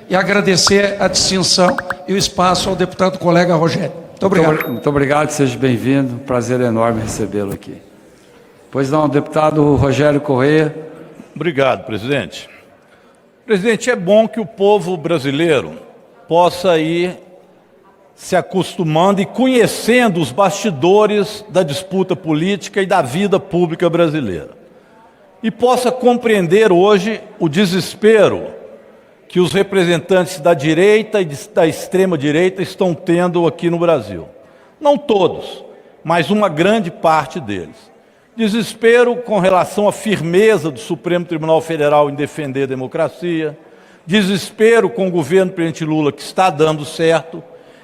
e agradecer a distinção e o espaço ao deputado colega Rogério. Muito obrigado. Muito obrigado, seja bem-vindo. Prazer enorme recebê-lo aqui. Pois não, deputado Rogério Corrêa. Obrigado, presidente. Presidente, é bom que o povo brasileiro possa ir se acostumando e conhecendo os bastidores da disputa política e da vida pública brasileira. E possa compreender hoje o desespero que os representantes da direita e da extrema-direita estão tendo aqui no Brasil. Não todos, mas uma grande parte deles. Desespero com relação à firmeza do Supremo Tribunal Federal em defender a democracia, desespero com o governo presidente Lula que está dando certo,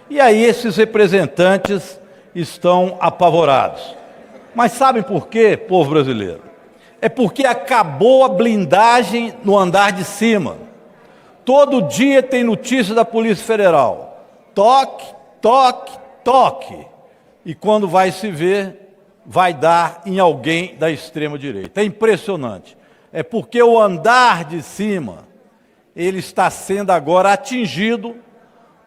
e aí esses representantes estão apavorados. Mas sabem por quê, povo brasileiro? É porque acabou a blindagem no andar de cima. Todo dia tem notícia da Polícia Federal. Toque, toque, toque. E quando vai se ver, vai dar em alguém da extrema-direita. É impressionante. É porque o andar de cima, ele está sendo agora atingido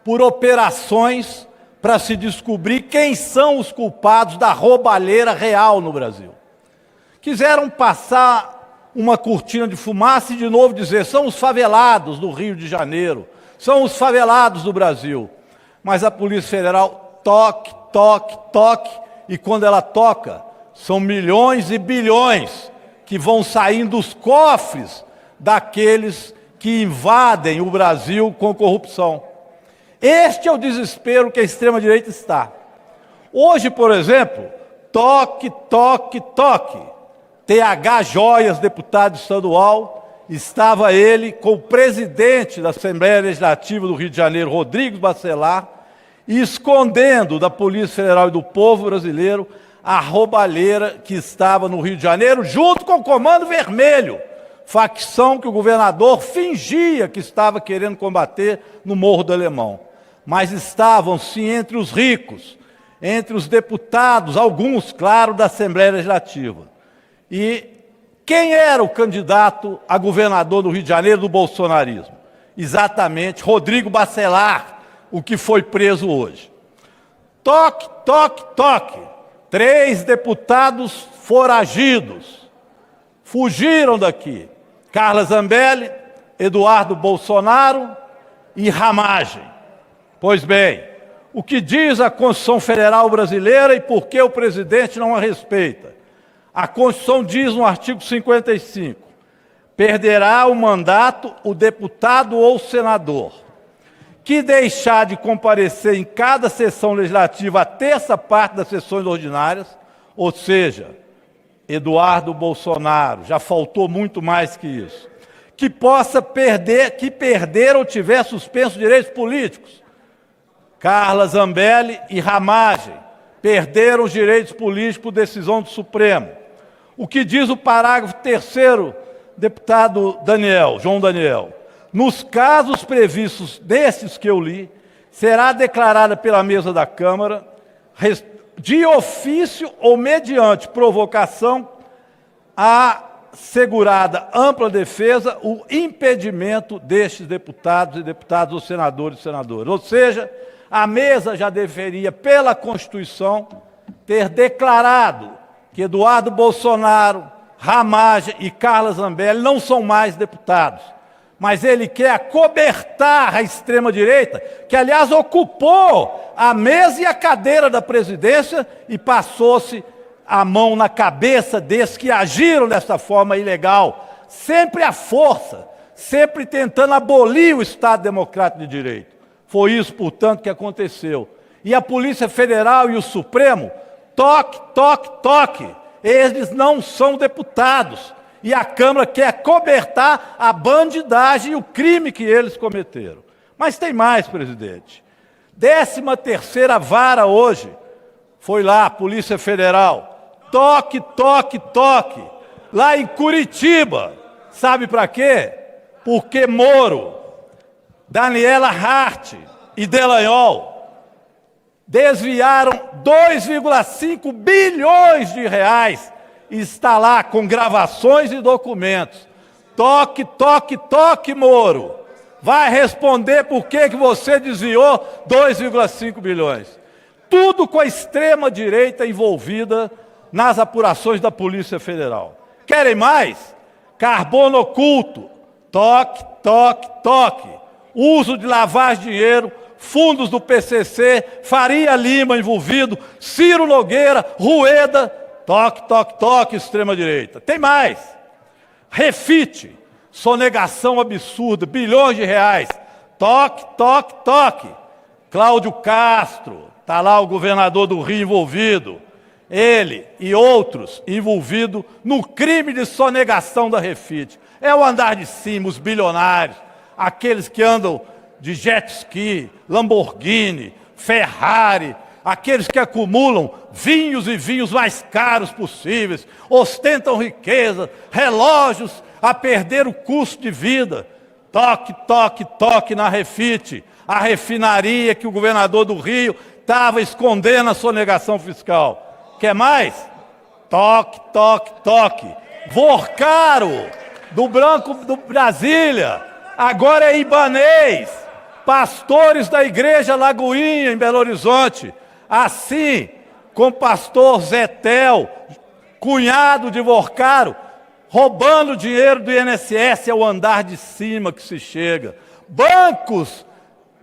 por operações para se descobrir quem são os culpados da roubalheira real no Brasil. Quiseram passar uma cortina de fumaça e de novo dizer, são os favelados do Rio de Janeiro, são os favelados do Brasil. Mas a Polícia Federal toque, toque, toque, e quando ela toca, são milhões e bilhões que vão saindo dos cofres daqueles que invadem o Brasil com corrupção. Este é o desespero que a extrema-direita está. Hoje, por exemplo, toque, toque, toque. TH Joias, deputado estadual, estava ele com o presidente da Assembleia Legislativa do Rio de Janeiro, Rodrigo Bacelar, escondendo da Polícia Federal e do povo brasileiro a roubalheira que estava no Rio de Janeiro, junto com o Comando Vermelho, facção que o governador fingia que estava querendo combater no Morro do Alemão. Mas estavam, sim, entre os ricos, entre os deputados, alguns, claro, da Assembleia Legislativa. E quem era o candidato a governador do Rio de Janeiro do bolsonarismo? Exatamente, Rodrigo Bacelar, o que foi preso hoje. Toque, toque, toque. 3 deputados foragidos fugiram daqui. Carla Zambelli, Eduardo Bolsonaro e Ramagem. Pois bem, o que diz a Constituição Federal Brasileira e por que o presidente não a respeita? A Constituição diz no artigo 55, perderá o mandato o deputado ou senador que deixar de comparecer em cada sessão legislativa a terça parte das sessões ordinárias, ou seja, Eduardo Bolsonaro, já faltou muito mais que isso, que possa perder ou tiver suspenso direitos políticos. Carla Zambelli e Ramagem perderam os direitos políticos por decisão do Supremo. O que diz o parágrafo 3º, deputado João Daniel? Nos casos previstos desses que eu li, será declarada pela mesa da Câmara, de ofício ou mediante provocação, assegurada ampla defesa, o impedimento destes deputados e deputadas ou senadores e senadoras. Ou seja, a mesa já deveria, pela Constituição, ter declarado que Eduardo Bolsonaro, Ramagem e Carla Zambelli não são mais deputados. Mas ele quer acobertar a extrema-direita, que, aliás, ocupou a mesa e a cadeira da presidência e passou-se a mão na cabeça desses que agiram dessa forma ilegal, sempre à força, sempre tentando abolir o Estado Democrático de Direito. Foi isso, portanto, que aconteceu. E a Polícia Federal e o Supremo, toque, toque, toque, eles não são deputados. E a Câmara quer acobertar a bandidagem e o crime que eles cometeram. Mas tem mais, presidente. 13ª vara hoje foi lá, Polícia Federal. Toque, toque, toque. Lá em Curitiba. Sabe para quê? Porque Moro, Daniela Hart e Delanhol desviaram 2,5 bilhões de reais. Está lá com gravações e documentos. Toque, toque, toque, Moro. vai responder por que você desviou 2,5 bilhões. Tudo com a extrema-direita envolvida nas apurações da Polícia Federal. Querem mais? Carbono oculto, toque, toque, toque. Uso de lavagem de dinheiro, fundos do PCC, Faria Lima envolvido, Ciro Nogueira, Rueda, toque, toque, toque, extrema-direita. Tem mais. Refite, sonegação absurda, bilhões de reais, toque, toque, toque. Cláudio Castro, está lá o governador do Rio envolvido. Ele e outros envolvidos no crime de sonegação da Refite. É o andar de cima, os bilionários, aqueles que andam de jet ski, Lamborghini, Ferrari, aqueles que acumulam vinhos e vinhos mais caros possíveis, ostentam riqueza, relógios a perder o custo de vida. Toque, toque, toque na Refite, a refinaria que o governador do Rio estava escondendo a sonegação fiscal. Quer mais? Toque, toque, toque. Vorcaro, do Branco do Brasília, agora é ibanês. Pastores da Igreja Lagoinha, em Belo Horizonte, assim com o pastor Zetel, cunhado de Vorcaro, roubando dinheiro do INSS, é o andar de cima que se chega. Bancos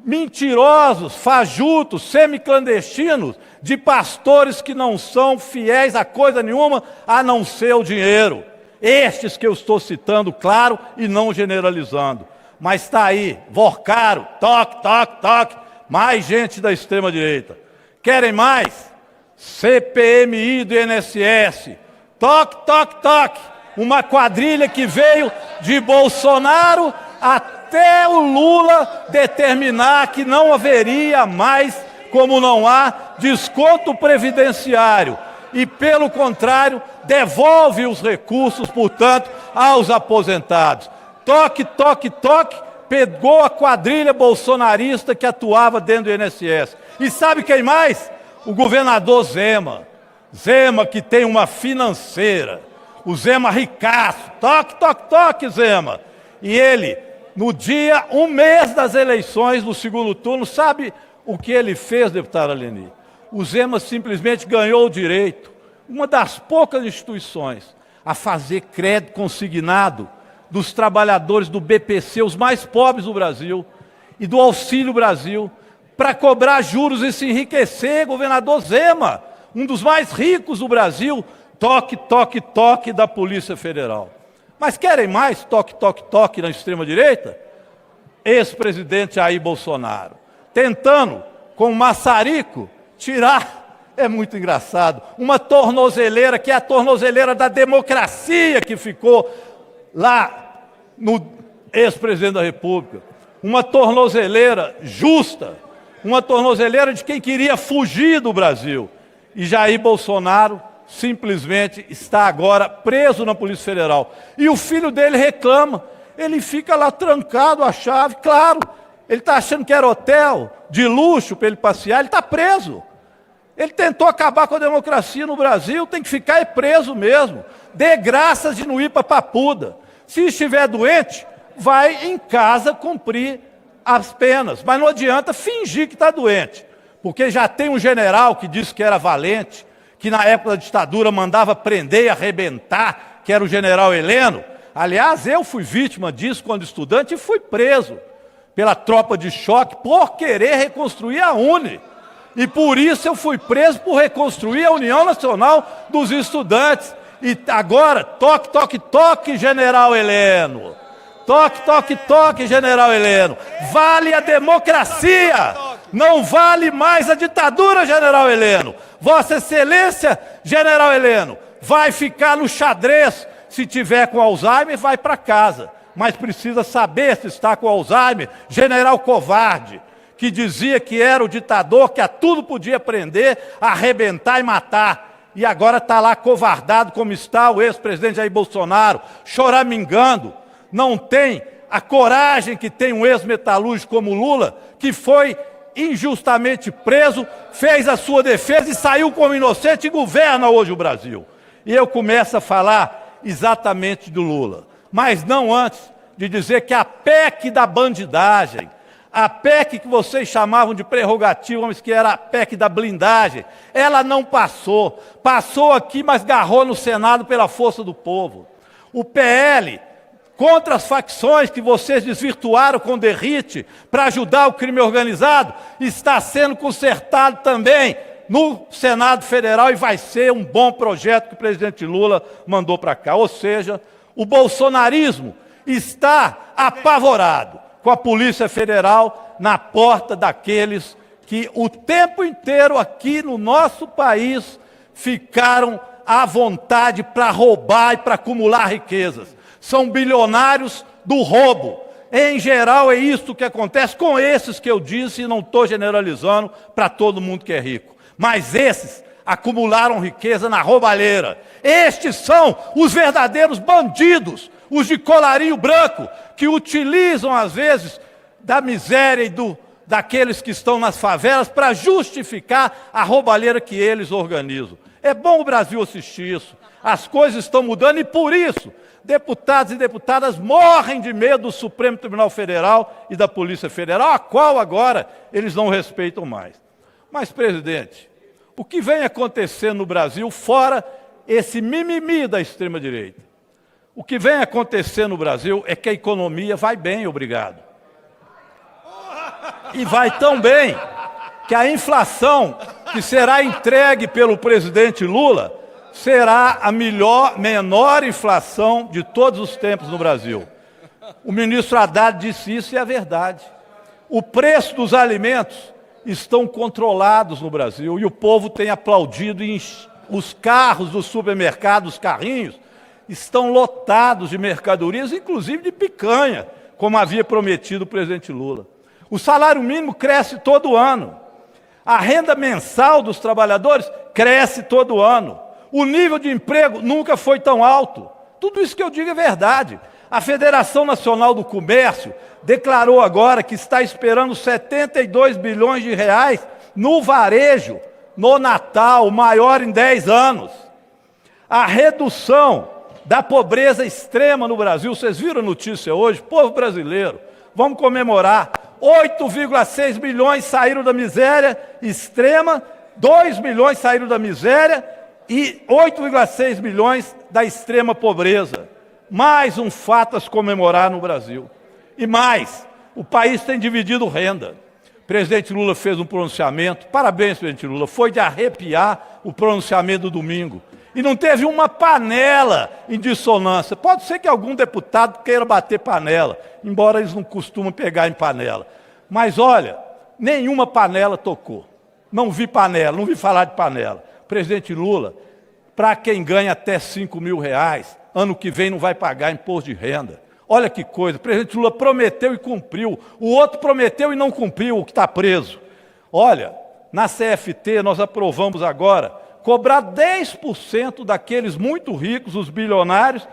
mentirosos, fajutos, semiclandestinos, de pastores que não são fiéis a coisa nenhuma, a não ser o dinheiro. Estes que eu estou citando, claro, e não generalizando. Mas está aí, Vorcaro, toque, toque, toque, mais gente da extrema-direita. Querem mais? CPMI do INSS, toque, toque, toque. Uma quadrilha que veio de Bolsonaro até o Lula determinar que não haveria mais, como não há, desconto previdenciário. E, pelo contrário, devolve os recursos, portanto, aos aposentados. Toque, toque, toque, pegou a quadrilha bolsonarista que atuava dentro do INSS. E sabe quem mais? O governador Zema. Zema, que tem uma financeira. O Zema ricaço. Toque, toque, toque, Zema. E ele, no dia, um mês das eleições, no segundo turno, sabe o que ele fez, deputado Aleni? O Zema simplesmente ganhou o direito, uma das poucas instituições, a fazer crédito consignado dos trabalhadores do BPC, os mais pobres do Brasil, e do Auxílio Brasil, para cobrar juros e se enriquecer. Governador Zema, um dos mais ricos do Brasil, toque, toque, toque da Polícia Federal. Mas querem mais toque, toque, toque na extrema-direita? Ex-presidente Jair Bolsonaro, tentando, com o maçarico, tirar, é muito engraçado, uma tornozeleira, que é a tornozeleira da democracia que ficou lá no ex-presidente da República. Uma tornozeleira justa, uma tornozeleira de quem queria fugir do Brasil. E Jair Bolsonaro simplesmente está agora preso na Polícia Federal. E o filho dele reclama, ele fica lá trancado, a chave, claro, ele está achando que era hotel de luxo para ele passear, ele está preso. Ele tentou acabar com a democracia no Brasil, tem que ficar preso mesmo. Dê graças de não ir para Papuda. Se estiver doente, vai em casa cumprir as penas. Mas não adianta fingir que está doente, porque já tem um general que disse que era valente, que na época da ditadura mandava prender e arrebentar, que era o general Heleno. Aliás, eu fui vítima disso quando estudante e fui preso pela tropa de choque por querer reconstruir a UNE. E por isso eu fui preso por reconstruir a União Nacional dos Estudantes. E agora, toque, toque, toque, general Heleno. Toque, toque, toque, general Heleno. Vale a democracia, não vale mais a ditadura, general Heleno. Vossa Excelência, general Heleno, vai ficar no xadrez. Se tiver com Alzheimer, vai para casa. Mas precisa saber se está com Alzheimer. General covarde, que dizia que era o ditador, que a tudo podia prender, arrebentar e matar. E agora está lá covardado como está o ex-presidente Jair Bolsonaro, choramingando. Não tem a coragem que tem um ex-metalúrgico como Lula, que foi injustamente preso, fez a sua defesa e saiu como inocente e governa hoje o Brasil. E eu começo a falar exatamente do Lula, mas não antes de dizer que a PEC da bandidagem, a PEC que vocês chamavam de prerrogativa, mas que era a PEC da blindagem, ela não passou. Passou aqui, mas garrou no Senado pela força do povo. O PL, contra as facções que vocês desvirtuaram com derrite para ajudar o crime organizado, está sendo consertado também no Senado Federal e vai ser um bom projeto que o presidente Lula mandou para cá. Ou seja, o bolsonarismo está apavorado com a Polícia Federal na porta daqueles que o tempo inteiro aqui no nosso país ficaram à vontade para roubar e para acumular riquezas. São bilionários do roubo. Em geral, é isso que acontece com esses que eu disse, e não estou generalizando para todo mundo que é rico. Mas esses acumularam riqueza na roubalheira. Estes são os verdadeiros bandidos, os de colarinho branco, que utilizam, às vezes, da miséria e daqueles que estão nas favelas para justificar a roubalheira que eles organizam. É bom o Brasil assistir isso. As coisas estão mudando e, por isso, deputados e deputadas morrem de medo do Supremo Tribunal Federal e da Polícia Federal, a qual agora eles não respeitam mais. Mas, presidente, o que vem acontecendo no Brasil, fora esse mimimi da extrema-direita, o que vem acontecendo no Brasil é que a economia vai bem, obrigado. E vai tão bem que a inflação que será entregue pelo presidente Lula será a menor inflação de todos os tempos no Brasil. O ministro Haddad disse isso e é verdade. O preço dos alimentos estão controlados no Brasil e o povo tem aplaudido e os carros do supermercado, os carrinhos, estão lotados de mercadorias, inclusive de picanha, como havia prometido o presidente Lula. O salário mínimo cresce todo ano. A renda mensal dos trabalhadores cresce todo ano. O nível de emprego nunca foi tão alto. Tudo isso que eu digo é verdade. A Federação Nacional do Comércio declarou agora que está esperando 72 bilhões de reais no varejo, no Natal, o maior em 10 anos. A redução da pobreza extrema no Brasil, vocês viram a notícia hoje? Povo brasileiro, vamos comemorar. 8,6 milhões saíram da miséria extrema, 2 milhões saíram da miséria e 8,6 milhões da extrema pobreza. Mais um fato a se comemorar no Brasil. E mais, o país tem dividido renda. O presidente Lula fez um pronunciamento, parabéns, presidente Lula, foi de arrepiar o pronunciamento do domingo. E não teve uma panela em dissonância. Pode ser que algum deputado queira bater panela, embora eles não costumam pegar em panela. Mas olha, nenhuma panela tocou. Não vi panela, não vi falar de panela. Presidente Lula, para quem ganha até 5 mil reais, ano que vem não vai pagar imposto de renda. Olha que coisa, o presidente Lula prometeu e cumpriu. O outro prometeu e não cumpriu, o que está preso. Olha, na CFT nós aprovamos agora cobrar 10% daqueles muito ricos, os bilionários,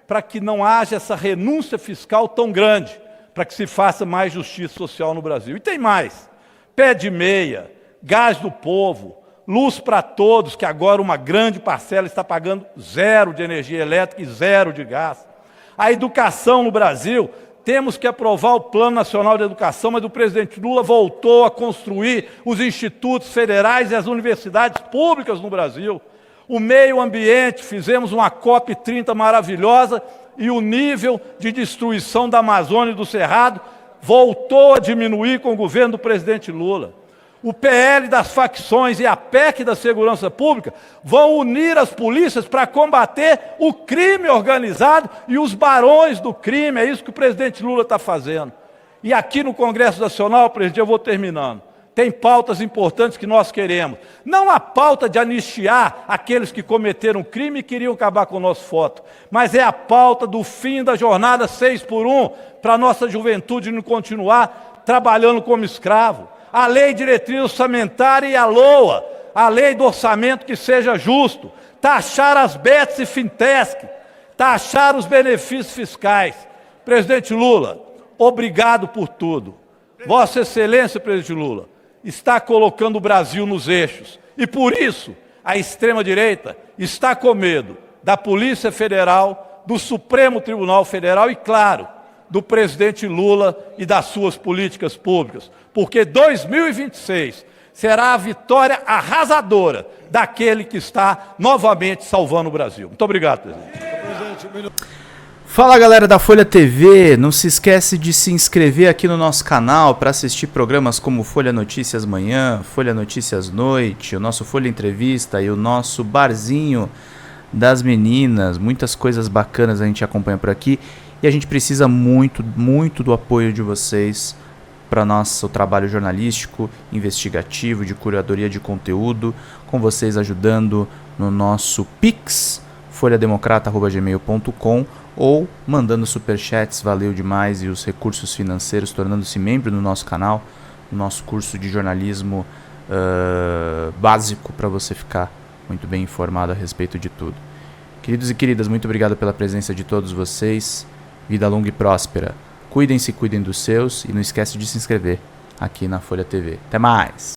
para que não haja essa renúncia fiscal tão grande, para que se faça mais justiça social no Brasil. E tem mais, pé de meia, gás do povo, luz para todos, que agora uma grande parcela está pagando 0 de energia elétrica e 0 de gás. A educação no Brasil, temos que aprovar o Plano Nacional de Educação, mas o presidente Lula voltou a construir os institutos federais e as universidades públicas no Brasil. O meio ambiente, fizemos uma COP30 maravilhosa e o nível de destruição da Amazônia e do Cerrado voltou a diminuir com o governo do presidente Lula. O PL das facções e a PEC da segurança pública vão unir as polícias para combater o crime organizado e os barões do crime. É isso que o presidente Lula está fazendo. E aqui no Congresso Nacional, presidente, eu vou terminando, tem pautas importantes que nós queremos. Não a pauta de anistiar aqueles que cometeram crime e queriam acabar com o nosso voto, mas é a pauta do fim da jornada 6 por 1, para a nossa juventude não continuar trabalhando como escravo. A lei de diretriz orçamentária e a LOA, a lei do orçamento que seja justo, taxar as bets e fintech, taxar os benefícios fiscais. Presidente Lula, obrigado por tudo. Vossa Excelência, presidente Lula, está colocando o Brasil nos eixos. E por isso, a extrema-direita está com medo da Polícia Federal, do Supremo Tribunal Federal e, claro, do presidente Lula e das suas políticas públicas, porque 2026 será a vitória arrasadora daquele que está novamente salvando o Brasil. Muito obrigado, presidente. Fala, galera da Folha TV, não se esquece de se inscrever aqui no nosso canal para assistir programas como Folha Notícias Manhã, Folha Notícias Noite, o nosso Folha Entrevista e o nosso Barzinho das Meninas. Muitas coisas bacanas a gente acompanha por aqui e a gente precisa muito, muito do apoio de vocês para nosso trabalho jornalístico, investigativo, de curadoria de conteúdo, com vocês ajudando no nosso Pix, folhademocrata@gmail.com, ou mandando superchats, valeu demais, e os recursos financeiros, tornando-se membro do nosso canal, no nosso curso de jornalismo básico, para você ficar muito bem informado a respeito de tudo. Queridos e queridas, muito obrigado pela presença de todos vocês, vida longa e próspera. Cuidem-se, cuidem dos seus, e não esquece de se inscrever aqui na Folha TV. Até mais!